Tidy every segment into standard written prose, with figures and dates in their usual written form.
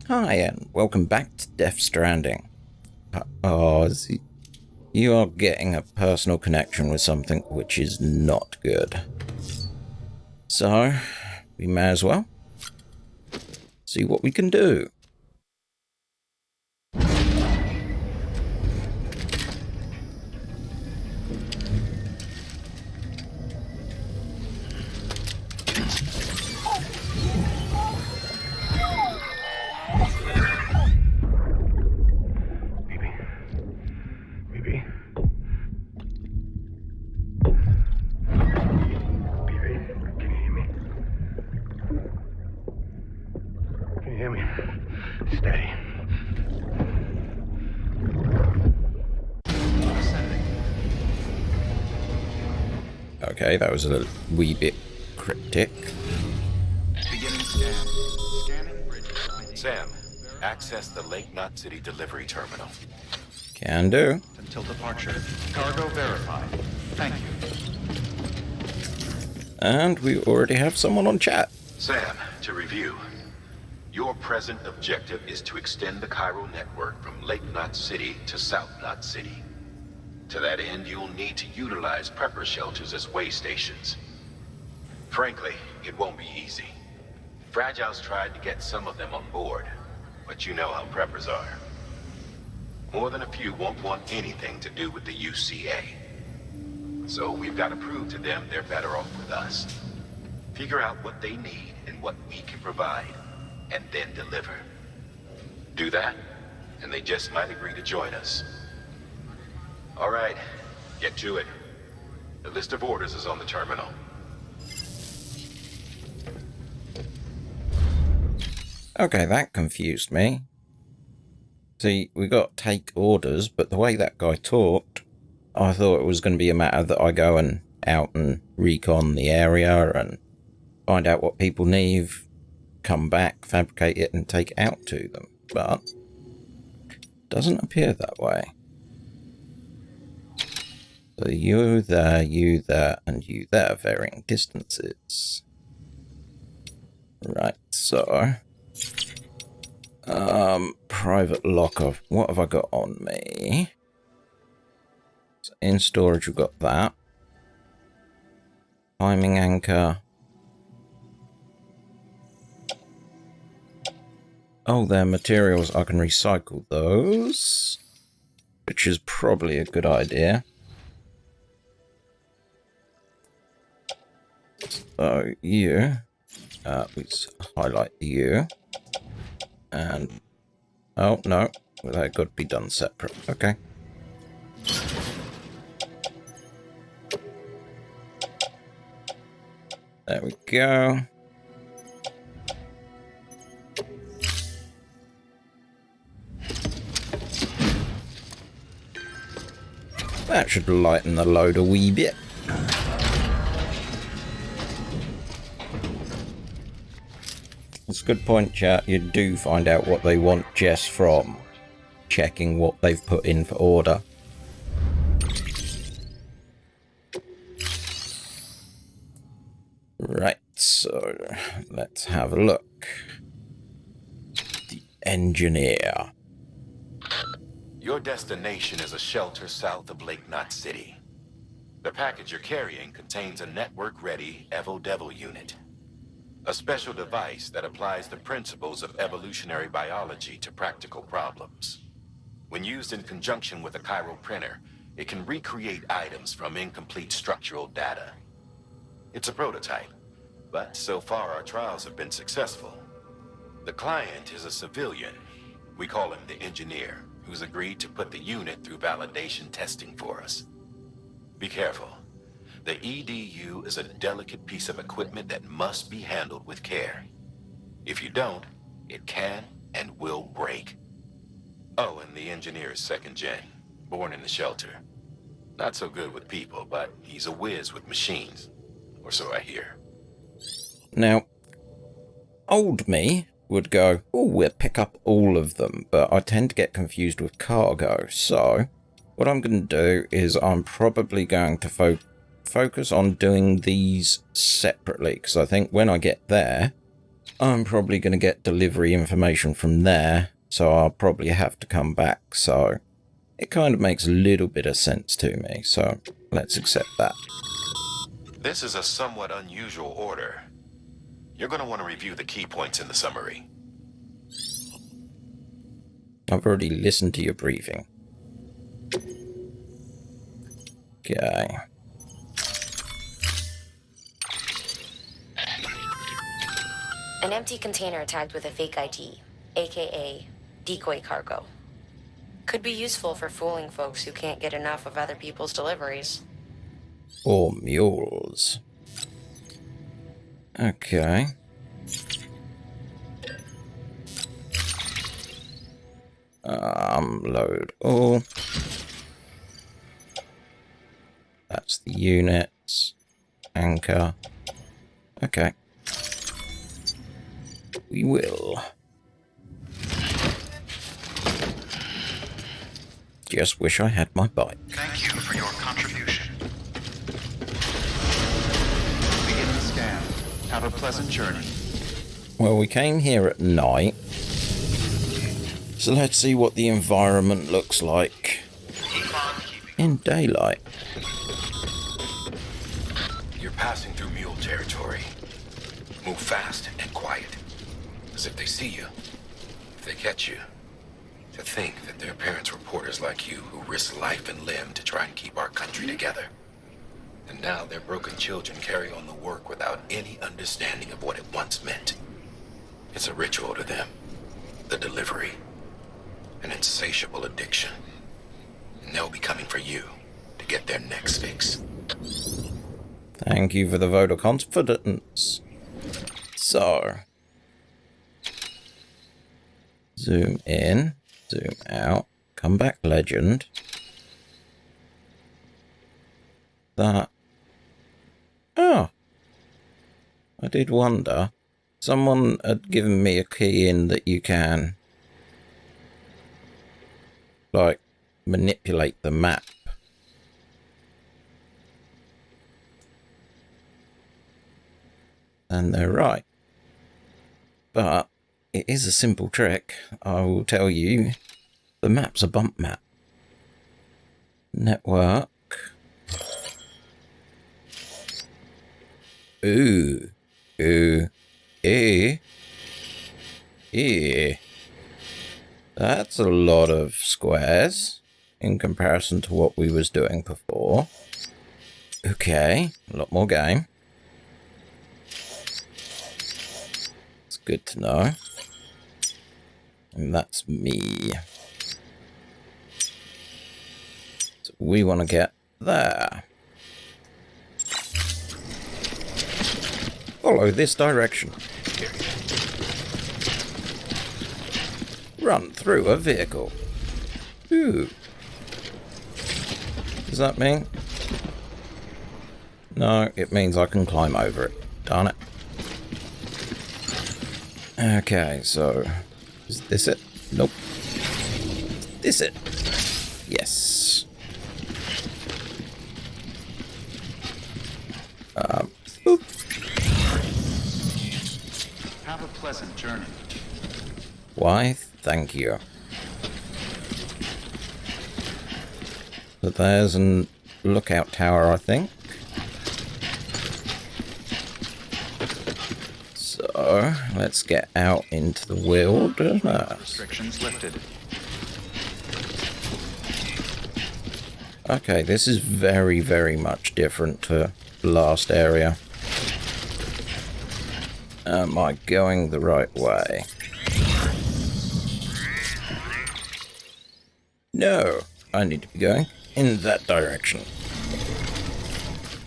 Hi, and welcome back to Death Stranding. You are getting a personal connection with something which is not good. So, we may as well see what we can do. Okay, that was a wee bit cryptic. Beginning scan. Scanning bridges. Sam, access the Lake Knot City delivery terminal. Can do. Until departure. Cargo verified. Thank you. And we already have someone on chat. Sam, to review. Your present objective is to extend the chiral network from Lake Knot City to South Knot City. To that end, you'll need to utilize prepper shelters as way stations. Frankly, it won't be easy. Fragile's tried to get some of them on board, but you know how preppers are. More than a few won't want anything to do with the UCA. So we've got to prove to them they're better off with us. Figure out what they need and what we can provide, and then deliver. Do that, and they just might agree to join us. All right, get to it. The list of orders is on the terminal. Okay, that confused me. See, we got take orders, but the way that guy talked, I thought it was going to be a matter that I go and out and recon the area and find out what people need, come back, fabricate it, and take it out to them. But it doesn't appear that way. So you there, and you there, varying distances. Right, so private locker. What have I got on me? So in storage, we've got that. Timing anchor. Oh, they're materials. I can recycle those, which is probably a good idea. So you, let's highlight you, and oh no, well, that got to be done separate. Okay. There we go. That should lighten the load a wee bit. It's a good point, chat. You do find out what they want just from checking what they've put in for order. Right, so let's have a look. The engineer. Your destination is a shelter south of Lake Knot City. The package you're carrying contains a network-ready Evo-Devo unit. A special device that applies the principles of evolutionary biology to practical problems. When used in conjunction with a chiral printer, it can recreate items from incomplete structural data. It's a prototype, but so far our trials have been successful. The client is a civilian. We call him the engineer, who's agreed to put the unit through validation testing for us. Be careful. The EDU is a delicate piece of equipment that must be handled with care. If you don't, it can and will break. Oh, and the engineer is second gen, born in the shelter. Not so good with people, but he's a whiz with machines. Or so I hear. Now, old me would go, oh, we'll pick up all of them, but I tend to get confused with cargo. So what I'm going to do is I'm probably going to focus on doing these separately, because I think when I get there, I'm probably going to get delivery information from there, so I'll probably have to come back, so it kind of makes a little bit of sense to me, so let's accept that. This is a somewhat unusual order. You're going to want to review the key points in the summary. I've already listened to your briefing. Okay. An empty container tagged with a fake ID, aka decoy cargo. Could be useful for fooling folks who can't get enough of other people's deliveries. Or mules. Okay. Load all. That's the units. Anchor. Okay. We will. Just wish I had my bike. Thank you for your contribution. Begin the scan. Have a pleasant journey. Well, we came here at night. So let's see what the environment looks like in daylight. You're passing through mule territory. Move fast and quiet. As if they see you. If they catch you. To think that their parents were porters like you who risked life and limb to try and keep our country together. And now their broken children carry on the work without any understanding of what it once meant. It's a ritual to them. The delivery. An insatiable addiction. And they'll be coming for you to get their next fix. Thank you for the vote of confidence. So, zoom in, zoom out, come back legend. That. Oh, I did wonder. Someone had given me a key in that you can, like, manipulate the map. And they're right. But it is a simple trick. I will tell you, the map's a bump map. Network. Ooh. Ooh. Eh. Eh. That's a lot of squares in comparison to what we was doing before. Okay, a lot more game. It's good to know. And that's me. So we want to get there. Follow this direction. Run through a vehicle. Ooh. Does that mean? No, it means I can climb over it. Darn it. Okay, so... is this it? Nope. Is this it? Yes. Boop. Have a pleasant journey. Why, thank you. So there's a lookout tower, I think. So, let's get out into the wilderness. Restrictions lifted. Okay, this is very, very much different to the last area. Am I going the right way? No, I need to be going in that direction.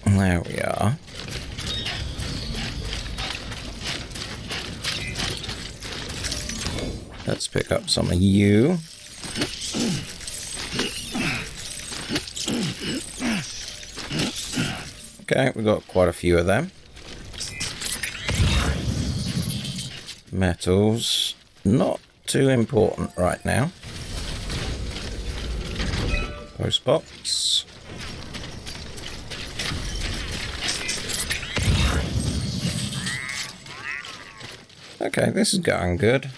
There we are. Let's pick up some of you. Okay, we've got quite a few of them. Metals, not too important right now. Postbox. Okay, this is going good.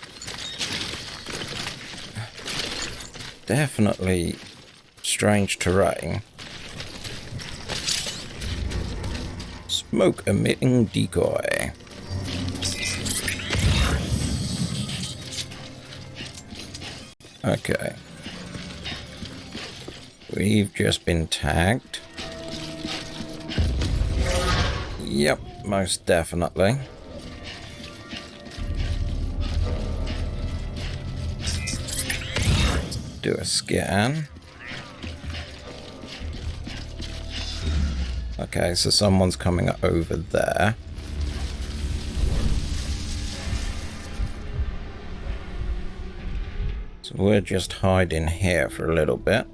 Definitely strange terrain. Smoke emitting decoy. Okay. We've just been tagged. Yep, most definitely. Do a scan. Okay, so someone's coming over there. So we're just hiding here for a little bit.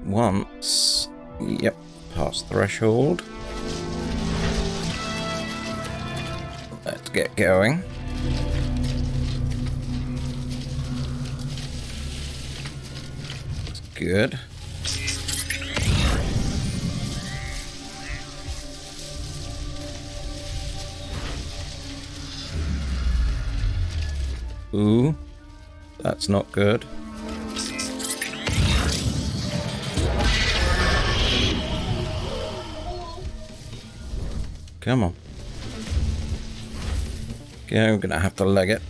Once, yep, past threshold. Let's get going. That's good. Ooh, that's not good. Come on. Okay, we're gonna have to leg it.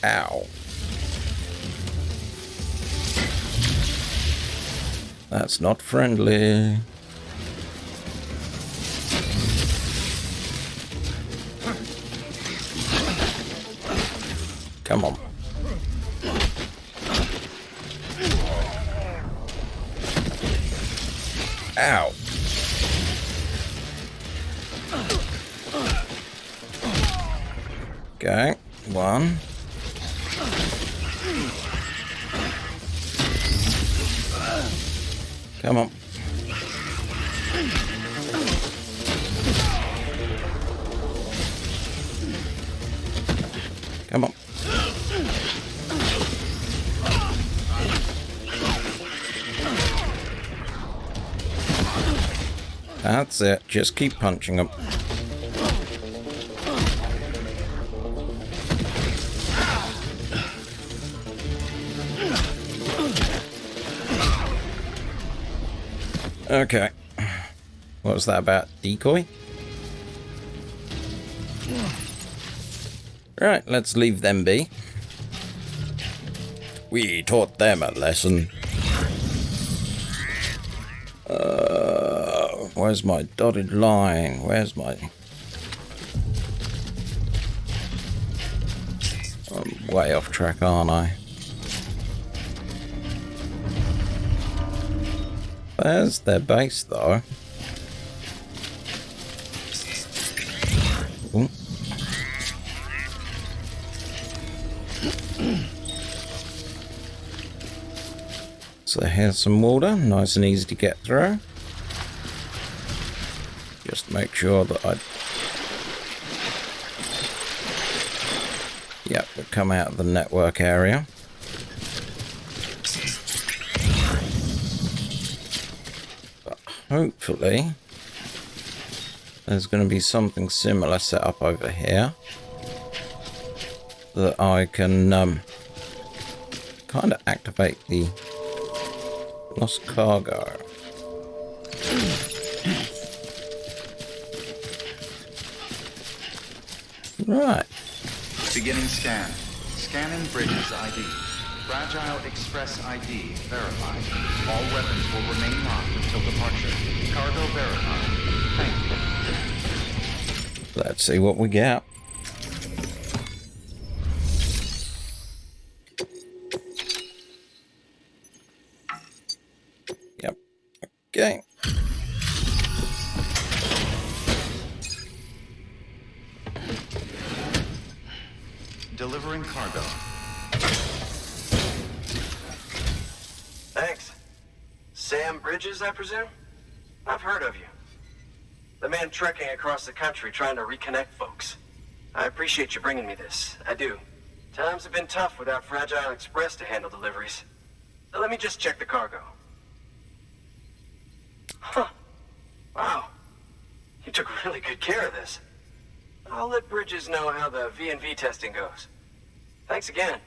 Ow. That's not friendly. Come on. Ow. Okay, one. Come on. Come on. That's it. Just keep punching them. Okay. What was that about? Decoy? Right, let's leave them be. We taught them a lesson. Where's my dotted line? Where's my... I'm way off track, aren't I? There's their base, though. Ooh. So here's some water, nice and easy to get through. Just make sure that Yep, we come out of the network area. But hopefully there's going to be something similar set up over here that I can kind of activate the lost cargo. Right. Beginning scan. Scanning bridges ID. Fragile Express ID verified. All weapons will remain locked until departure. Cargo verified. Thank you. Let's see what we get. Yep. Okay. Delivering cargo. Thanks. Sam Bridges, I presume? I've heard of you. The man trekking across the country trying to reconnect folks. I appreciate you bringing me this. I do. Times have been tough without Fragile Express to handle deliveries. Let me just check the cargo. Huh. Wow. You took really good care of this. I'll let Bridges know how the V&V testing goes. Thanks again.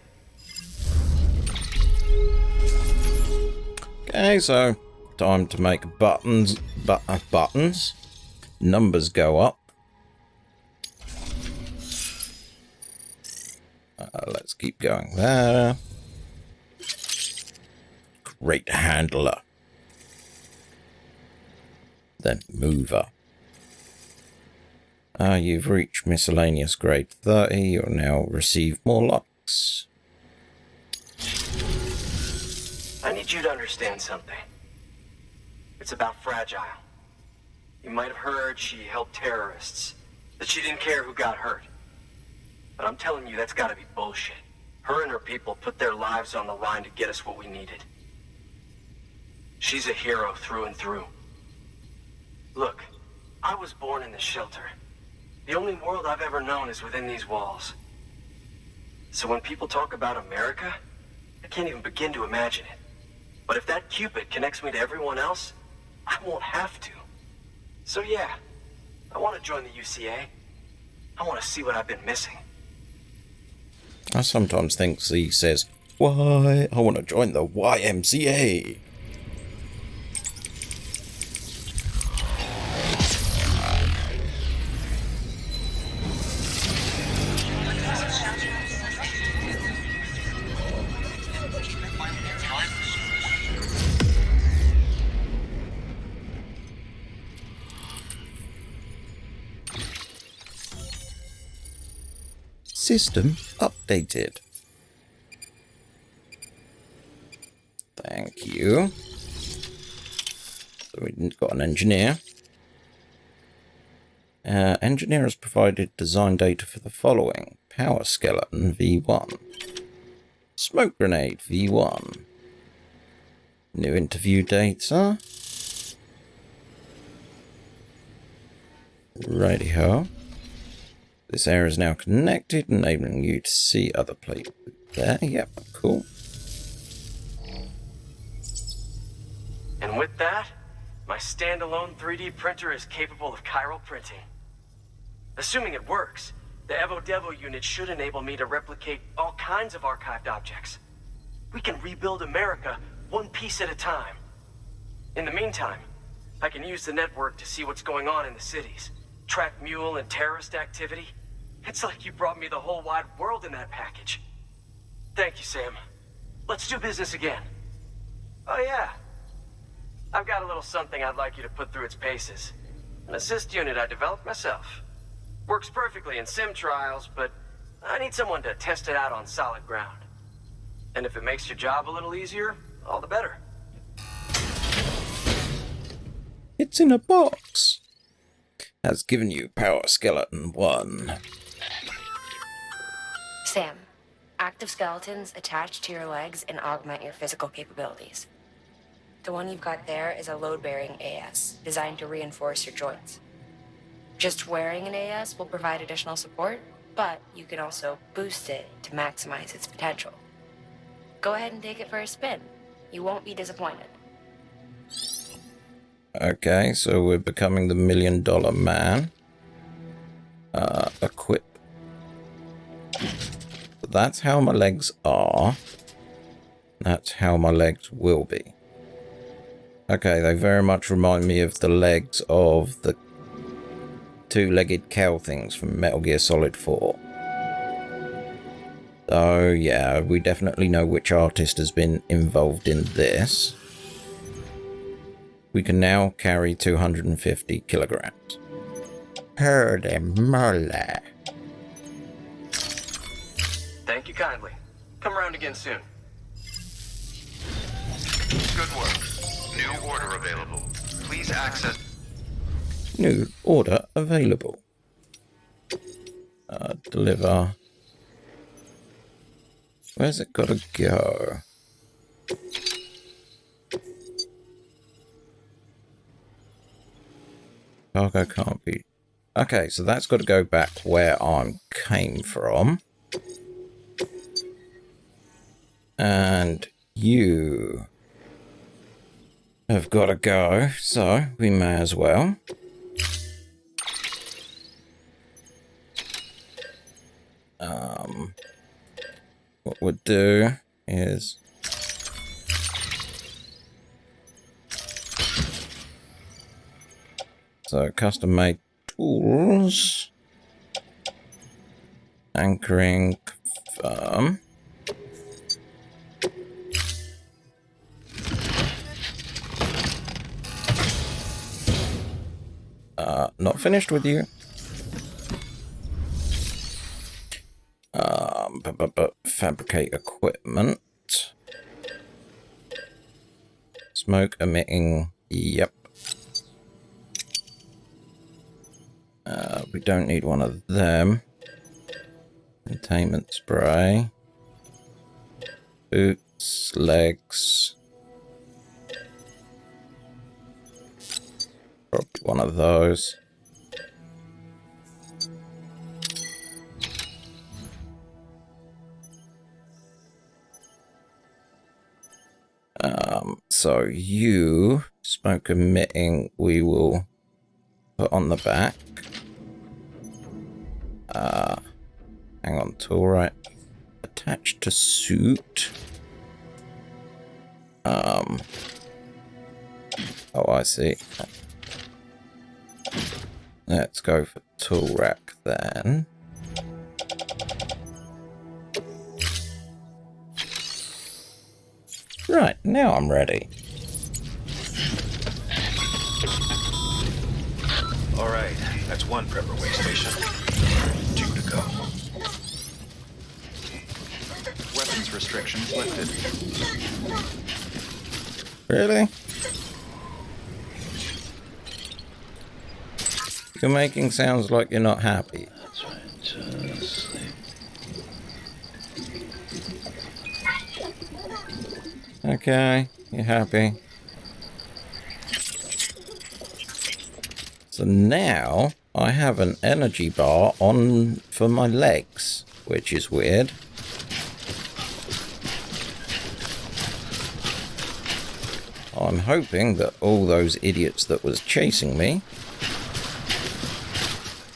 Okay, so time to make buttons. Buttons. Numbers go up. Let's keep going there. Great handler. Then mover. You've reached miscellaneous grade 30. You'll now receive more locks. I need you to understand something. It's about Fragile. You might have heard she helped terrorists, that she didn't care who got hurt. But I'm telling you, that's gotta be bullshit. Her and her people put their lives on the line to get us what we needed. She's a hero through and through. Look, I was born in this shelter. The only world I've ever known is within these walls. So when people talk about America, I can't even begin to imagine it. But if that Cupid connects me to everyone else, I won't have to. So yeah, I want to join the UCA. I want to see what I've been missing. I sometimes think he says, "Why? I want to join the YMCA." System updated. Thank you. So we've got an engineer. Engineer has provided design data for the following. Power skeleton V1. Smoke grenade V1. New interview data. Radio. This area is now connected, enabling you to see other places. There, yep, cool. And with that, my standalone 3D printer is capable of chiral printing. Assuming it works, the Evo-Devo unit should enable me to replicate all kinds of archived objects. We can rebuild America one piece at a time. In the meantime, I can use the network to see what's going on in the cities. Track mule and terrorist activity. It's like you brought me the whole wide world in that package. Thank you, Sam. Let's do business again. Oh yeah. I've got a little something I'd like you to put through its paces. An assist unit I developed myself. Works perfectly in sim trials, but I need someone to test it out on solid ground. And if it makes your job a little easier, all the better. It's in a box. Has given you Power Skeleton 1. Sam, active skeletons attach to your legs and augment your physical capabilities. The one you've got there is a load-bearing AS, designed to reinforce your joints. Just wearing an AS will provide additional support, but you can also boost it to maximize its potential. Go ahead and take it for a spin. You won't be disappointed. Okay, so we're becoming the $1 million man. Equip. That's how my legs are. That's how my legs will be. Okay, they very much remind me of the legs of the two-legged cow things from Metal Gear Solid 4. So yeah, we definitely know which artist has been involved in this. We can now carry 250 kilograms. Holy moly. Thank you kindly. Come around again soon. Good work. New order available. Please access... New order available. Deliver. Where's it gotta go? Cargo can't be... Okay, so that's got to go back where I came from. And you have got to go, so we may as well. What we'll do is so custom made tools, anchoring, confirm. Not finished with you. Fabricate equipment. Smoke emitting. Yep. We don't need one of them. Containment spray. Boots, legs. Probably one of those. So you, smoke emitting, we will put on the back. Hang on, tool right. Attached to suit. Oh, I see. Let's go for tool rack then. Right, now I'm ready. All right, that's one prepper way station. 2 to go. Weapons restrictions lifted. Really? You're making sounds like you're not happy. That's right, just sleep. Okay, you're happy. So now I have an energy bar on for my legs, which is weird. I'm hoping that all those idiots that was chasing me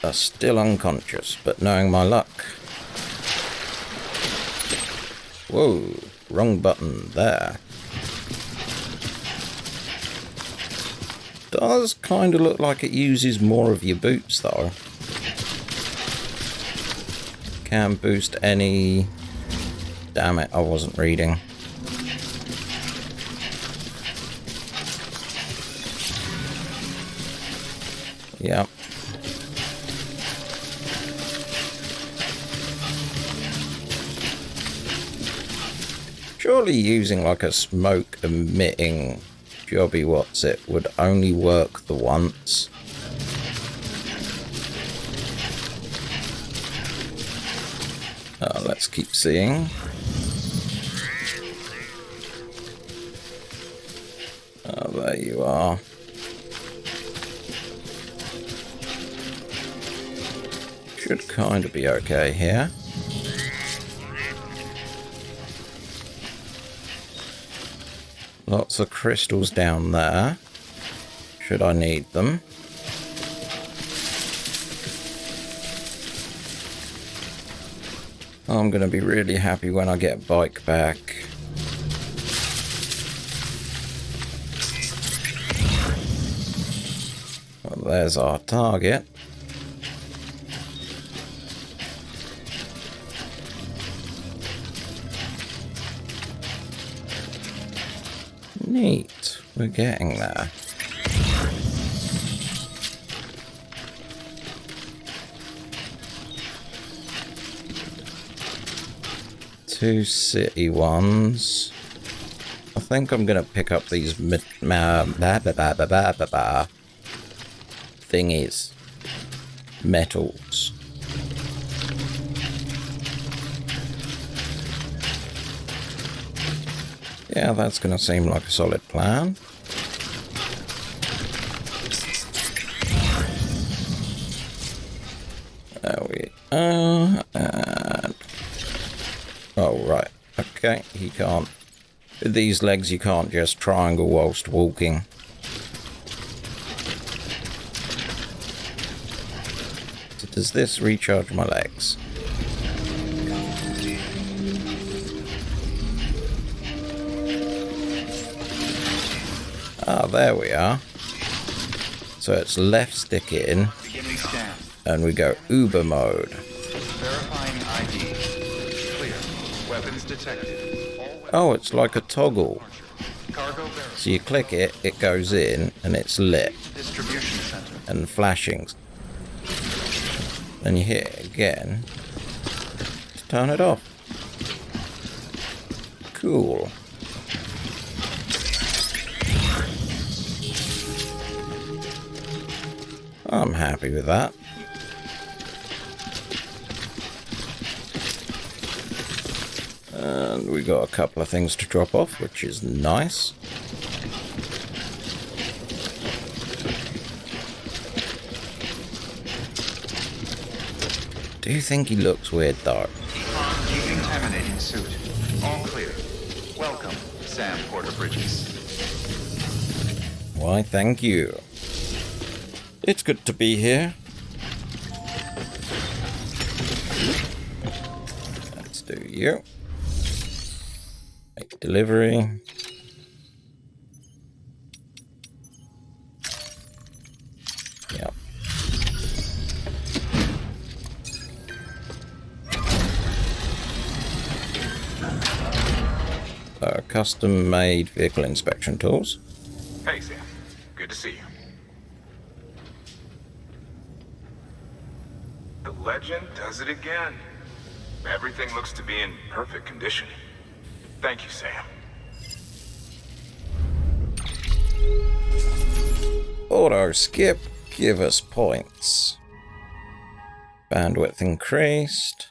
are still unconscious, but knowing my luck. Whoa, wrong button there. Does kind of look like it uses more of your boots though. Can boost any... Damn it, I wasn't reading. Yep. Surely using like a smoke emitting jobby what's it would only work the once. Let's keep seeing. There you are. Should kind of be okay here. Lots of crystals down there. Should I need them? I'm going to be really happy when I get bike back. Well, there's our target. Neat. We're getting there. Two city ones. I think I'm gonna pick up these thingies. Metals. Yeah, that's gonna seem like a solid plan. There we are. And... oh, right. Okay, he can't With these legs, you can't just triangle whilst walking. So does this recharge my legs? Ah, there we are. So it's left stick in, Beginning scan. and we go Uber mode. Verifying ID. Clear. Weapons detected. All weapons Oh, it's like a toggle. cargo verified. So you click it, it goes in, and it's lit Distribution center. and flashing. Then you hit it again to turn it off. Cool. I'm happy with that. And we got a couple of things to drop off, which is nice. Do you think he looks weird though? Decontaminating suit. All clear. Welcome, Sam Porter Bridges. Why, thank you. It's good to be here. Let's do you. Make delivery. Yep. So, custom-made vehicle inspection tools. Hey, Sam. Good to see you. The legend does it again. Everything looks to be in perfect condition. Thank you, Sam. Auto skip, give us points. Bandwidth increased.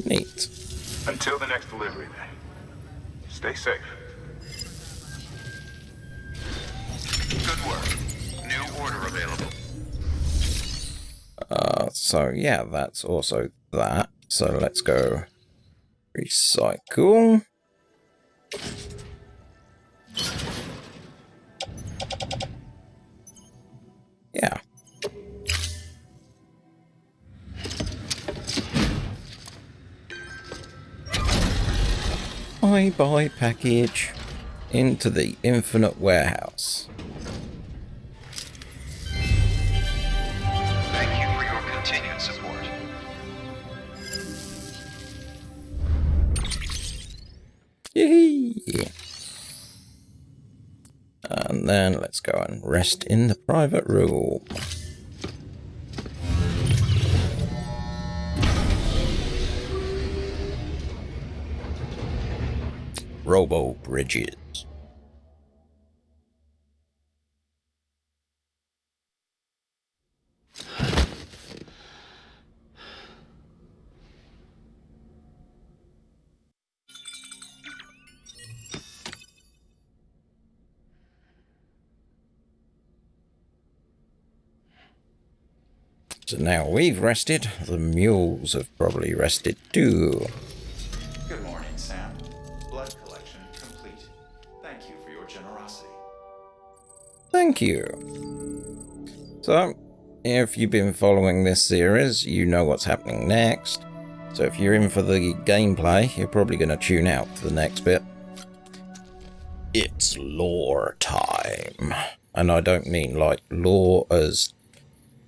Neat. Until the next delivery, then. Stay safe. Good work. New order available. So yeah, that's also that. So let's go recycle. Yeah. Buy package into the infinite warehouse. Thank you for your continued support. Yay! And then let's go and rest in the private room. Robo Bridges. So now we've rested, the mules have probably rested too. Good morning, Sam. Blood collection complete. Thank you for your generosity. Thank you. So, if you've been following this series, you know what's happening next. So if you're in for the gameplay, you're probably going to tune out to the next bit. It's lore time. And I don't mean like lore as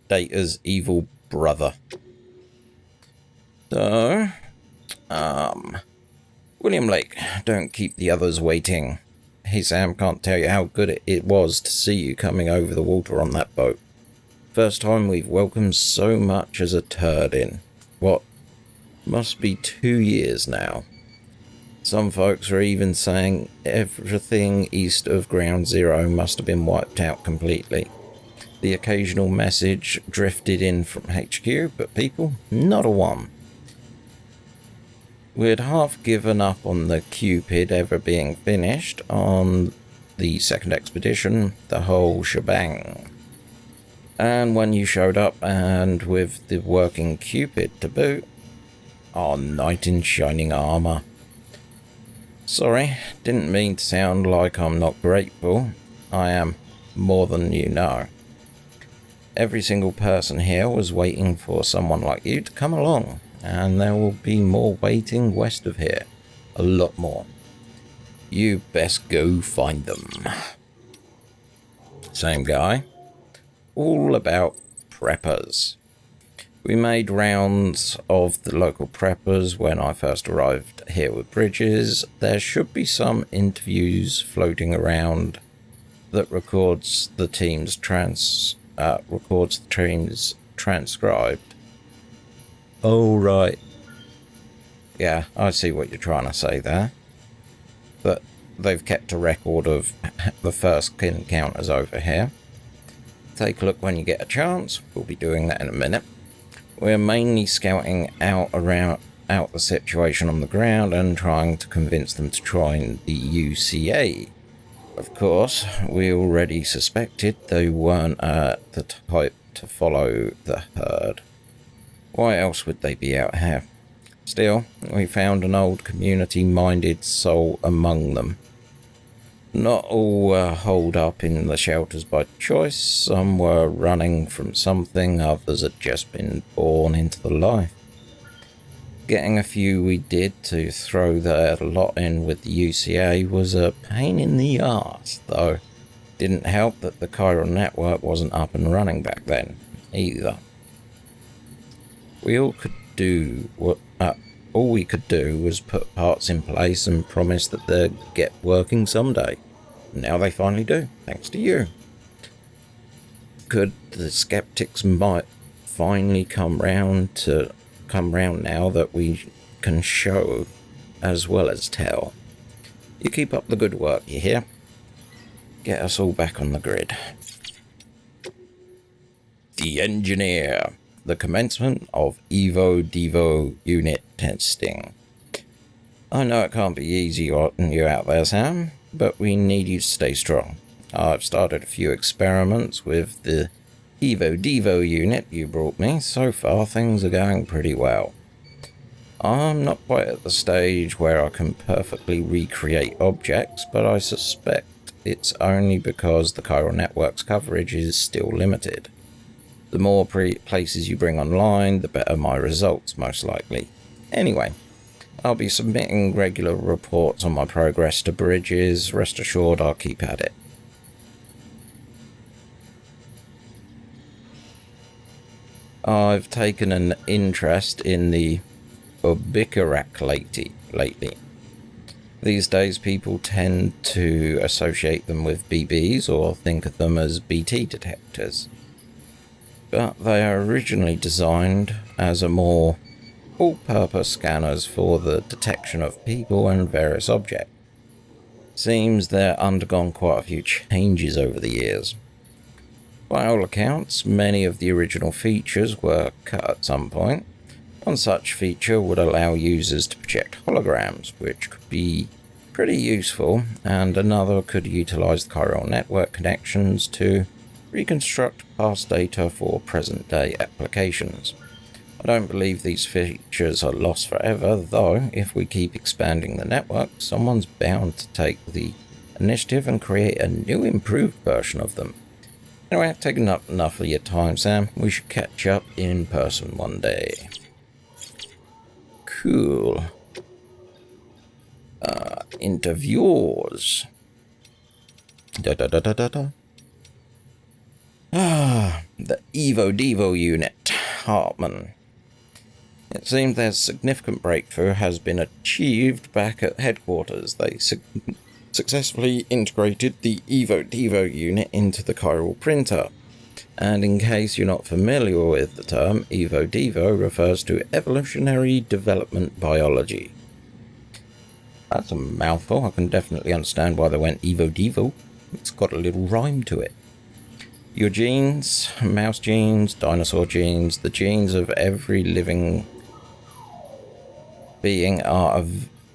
Data's evil brother. So, William Lake, don't keep the others waiting. Hey Sam, can't tell you how good it was to see you coming over the water on that boat. First time we've welcomed so much as a turd in. What? Must be 2 years now. Some folks are even saying everything east of Ground Zero must have been wiped out completely. The occasional message drifted in from HQ, but people, not a one. We'd half given up on the Cupid ever being finished. On the second expedition, the whole shebang. And when you showed up, and with the working Cupid to boot, our knight in shining armour. Sorry, didn't mean to sound like I'm not grateful. I am, more than you know. Every single person here was waiting for someone like you to come along, and there will be more waiting west of here. A lot more. You best go find them. Same guy. All about preppers. We made rounds of the local preppers when I first arrived here with Bridges. There should be some interviews floating around that records the team's transcribed. Oh, right. Yeah, I see what you're trying to say there. But they've kept a record of the first encounters over here. Take a look when you get a chance. We'll be doing that in a minute. We're mainly scouting out the situation on the ground and trying to convince them to join the UCA. Of course, we already suspected they weren't the type to follow the herd. Why else would they be out here? Still, we found an old community-minded soul among them. Not all were holed up in the shelters by choice. Some were running from something, others had just been born into the life. Getting a few we did to throw their lot in with the UCA was a pain in the arse, though didn't help that the chiral network wasn't up and running back then, either. All we could do was put parts in place and promise that they'd get working someday. Now they finally do, thanks to you. Could the skeptics might finally come round now that we can show as well as tell? You keep up the good work, you hear? Get us all back on the grid. The engineer. The commencement of Evo-Devo unit testing. I know it can't be easy on you out there, Sam, but we need you to stay strong. I've started a few experiments with the Evo-Devo unit you brought me. So far, things are going pretty well. I'm not quite at the stage where I can perfectly recreate objects, but I suspect it's only because the chiral network's coverage is still limited. The more places you bring online, the better my results, most likely. Anyway, I'll be submitting regular reports on my progress to Bridges. Rest assured I'll keep at it. I've taken an interest in the Ubicarak lately. These days people tend to associate them with BBs or think of them as BT detectors. But they are originally designed as a more all-purpose scanners for the detection of people and various objects. Seems they've undergone quite a few changes over the years. By all accounts, many of the original features were cut at some point. One such feature would allow users to project holograms, which could be pretty useful, and another could utilize the chiral network connections to reconstruct past data for present-day applications. I don't believe these features are lost forever, though if we keep expanding the network, someone's bound to take the initiative and create a new improved version of them. Anyway, I've taken up enough of your time, Sam. We should catch up in person one day. Cool. Interviewers. The Evo-Devo unit, Hartman. It seems their significant breakthrough has been achieved back at headquarters. They successfully integrated the Evo-Devo unit into the chiral printer. And in case you're not familiar with the term, Evo-Devo refers to evolutionary development biology. That's a mouthful. I can definitely understand why they went Evo-Devo. It's got a little rhyme to it. Your genes, mouse genes, dinosaur genes, the genes of every living being are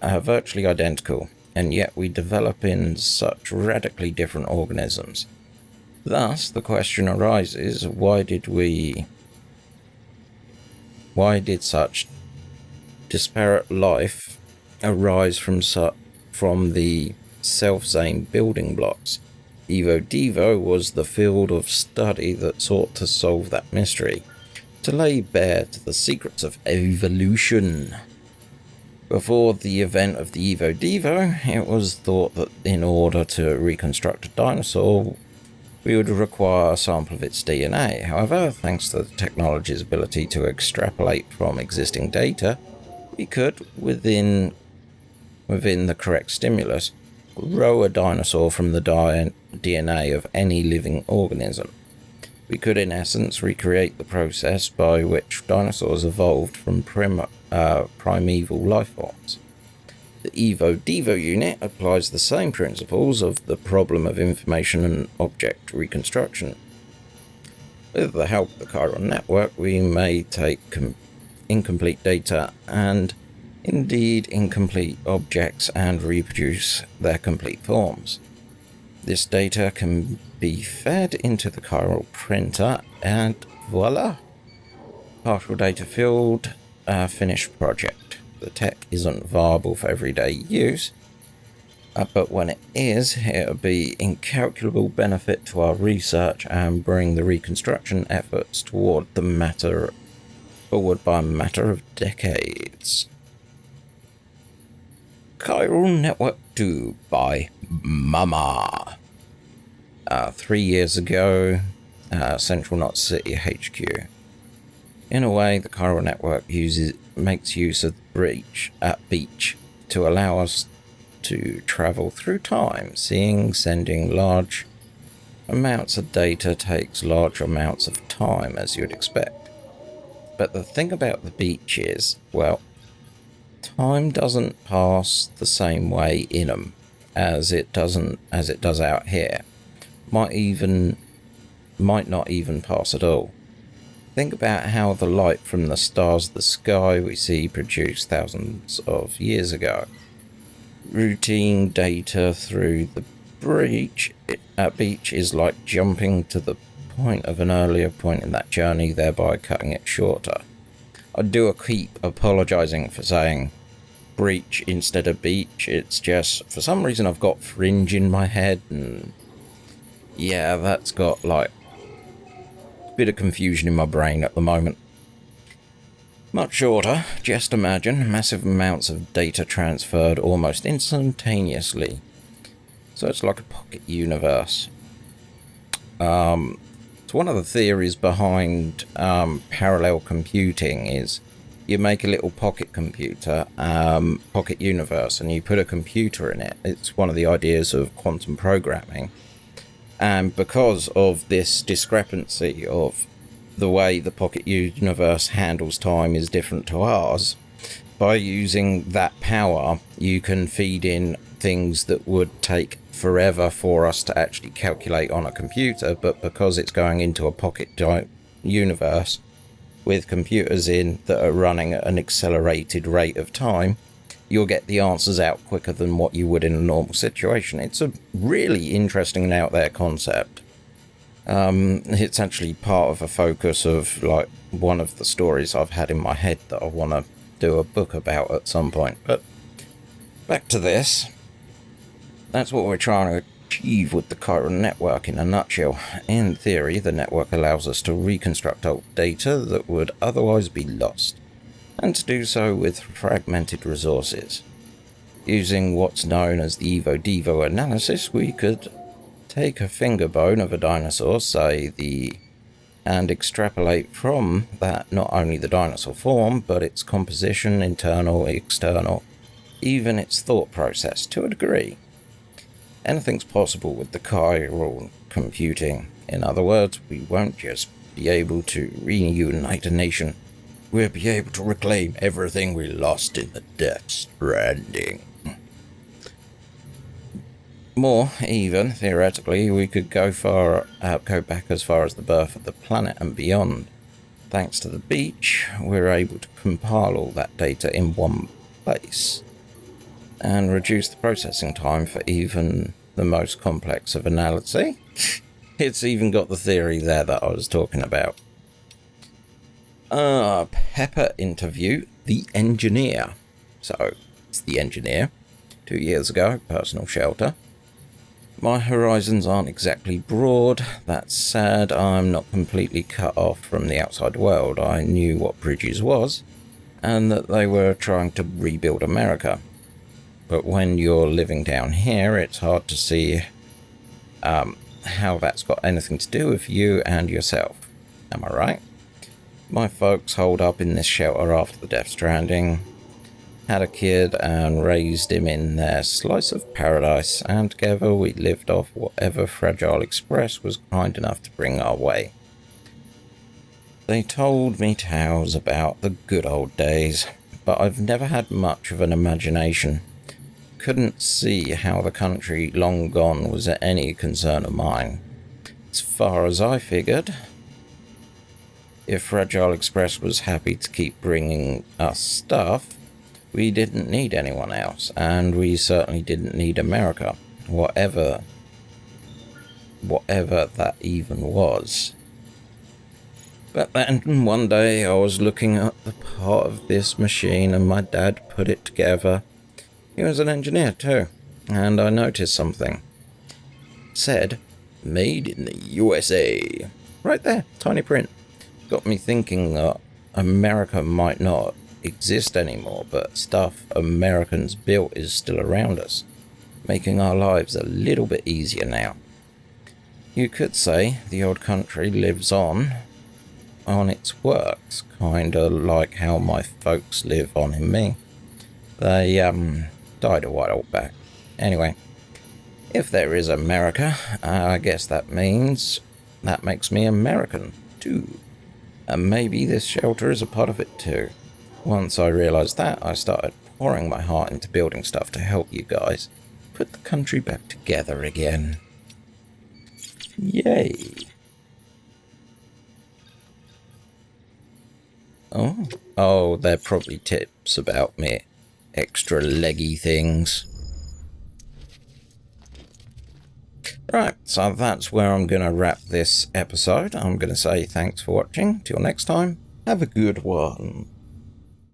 virtually identical, and yet we develop in such radically different organisms. Thus, the question arises, why did such disparate life arise from the self-same building blocks? Evo-Devo was the field of study that sought to solve that mystery, to lay bare to the secrets of evolution. Before the event of the Evo-Devo, it was thought that in order to reconstruct a dinosaur, we would require a sample of its DNA. However, thanks to the technology's ability to extrapolate from existing data, we could, within the correct stimulus, grow a dinosaur from the DNA of any living organism. We could, in essence, recreate the process by which dinosaurs evolved from primeval life forms. The Evo-Devo unit applies the same principles of the problem of information and object reconstruction. With the help of the chiral network, we may take incomplete data and indeed incomplete objects and reproduce their complete forms. This data can be fed into the chiral printer and voila! Partial data field, finished project. The tech isn't viable for everyday use, but when it is, it'll be incalculable benefit to our research and bring the reconstruction efforts forward by a matter of decades. Chiral Network 2 by Mama. 3 years ago, Central Knot City HQ. In a way, the chiral network makes use of the beach to allow us to travel through time. Sending large amounts of data takes large amounts of time, as you'd expect. But the thing about the beach is, well, time doesn't pass the same way in them as it does out here. Might not even pass at all. Think about how the light from the stars of the sky we see produced thousands of years ago. Routine data through the beach is like jumping to the point of an earlier point in that journey, thereby cutting it shorter. I do keep apologising for saying breach instead of beach. It's just, for some reason I've got fringe in my head, and yeah, that's got like a bit of confusion in my brain at the moment. Much shorter, just imagine massive amounts of data transferred almost instantaneously. So it's like a pocket universe. It's one of the theories behind parallel computing is you make a little pocket computer, pocket universe, and you put a computer in it. It's one of the ideas of quantum programming. And because of this discrepancy of the way the pocket universe handles time is different to ours, by using that power, you can feed in things that would take forever for us to actually calculate on a computer, but because it's going into a pocket universe with computers in that are running at an accelerated rate of time, you'll get the answers out quicker than what you would in a normal situation. It's a really interesting and out there concept. It's actually part of a focus of like one of the stories I've had in my head that I want to do a book about at some point. But back to this. That's what we're trying to achieve with the chiral network in a nutshell. In theory, the network allows us to reconstruct old data that would otherwise be lost, and to do so with fragmented resources. Using what's known as the Evo-Devo analysis, we could take a finger bone of a dinosaur, and extrapolate from that not only the dinosaur form, but its composition, internal, external, even its thought process to a degree. Anything's possible with the chiral computing. In other words, we won't just be able to reunite a nation, we'll be able to reclaim everything we lost in the Death Stranding. More even, theoretically, we could go back as far as the birth of the planet and beyond. Thanks to the beach, we're able to compile all that data in one place, and reduce the processing time for even the most complex of analysis. It's even got the theory there that I was talking about. Pepper interview the engineer. So, it's the engineer. 2 years ago, personal shelter. My horizons aren't exactly broad. That's sad. I'm not completely cut off from the outside world. I knew what Bridges was, and that they were trying to rebuild America. But when you're living down here, it's hard to see how that's got anything to do with you and yourself. Am I right? My folks holed up in this shelter after the Death Stranding, had a kid and raised him in their slice of paradise, and together we lived off whatever Fragile Express was kind enough to bring our way. They told me tales about the good old days, but I've never had much of an imagination. Couldn't see how the country long gone was any concern of mine. As far as I figured, if Fragile Express was happy to keep bringing us stuff, we didn't need anyone else, and we certainly didn't need America, whatever that even was. But then one day I was looking at the part of this machine and my dad put it together. He was an engineer too, and I noticed something. It said, "Made in the USA." Right there, tiny print. Got me thinking that America might not exist anymore, but stuff Americans built is still around us, making our lives a little bit easier now. You could say the old country lives on its works, kinda like how my folks live on in me. They died a while back. Anyway, if there is America, I guess that makes me American too. And maybe this shelter is a part of it too. Once I realised that, I started pouring my heart into building stuff to help you guys put the country back together again. Yay! Oh, they're probably tips about me extra leggy things. Right, so that's where I'm going to wrap this episode. I'm going to say thanks for watching. Till next time, have a good one.